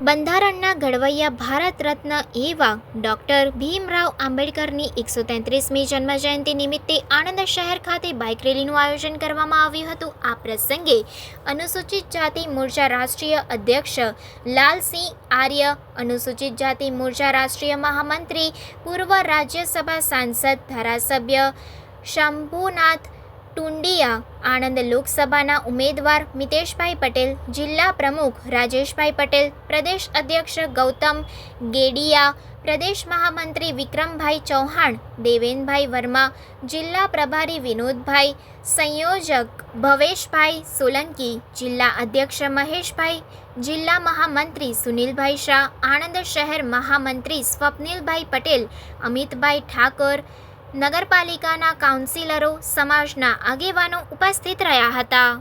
બંધારણના ઘડવૈયા ભારત રત્ન એવા ડૉક્ટર ભીમરાવ આંબેડકરની 133મી જન્મજયંતિ નિમિત્તે આણંદ શહેર ખાતે બાઇક રેલીનું આયોજન કરવામાં આવ્યું હતું। આ પ્રસંગે અનુસૂચિત જાતિ મોરચા રાષ્ટ્રીય અધ્યક્ષ લાલસિંહ આર્ય, અનુસૂચિત જાતિ મોરચા રાષ્ટ્રીય મહામંત્રી, પૂર્વ રાજ્યસભા સાંસદ ધારાસભ્ય શંભુનાથ ટુંડિયા, આણંદ લોકસભાના ઉમેદવાર મિતેશભાઈ પટેલ, જિલ્લા પ્રમુખ રાજેશભાઈ પટેલ, પ્રદેશ અધ્યક્ષ ગૌતમ ગેડિયા, પ્રદેશ મહામંત્રી વિક્રમભાઈ ચૌહાણ, દેવેનભાઈ વર્મા, જિલ્લા પ્રભારી વિનોદભાઈ, સંયોજક ભવેશભાઈ સોલંકી, જિલ્લા અધ્યક્ષ મહેશભાઈ, જિલ્લા મહામંત્રી સુનિલભાઈ શાહ, આણંદ શહેર મહામંત્રી સ્વપ્નિલભાઈ પટેલ, અમિતભાઈ ઠાકોર, નગરપાલિકાના કાઉન્સિલરો, સમાજના આગેવાનો ઉપસ્થિત રહ્યા હતા।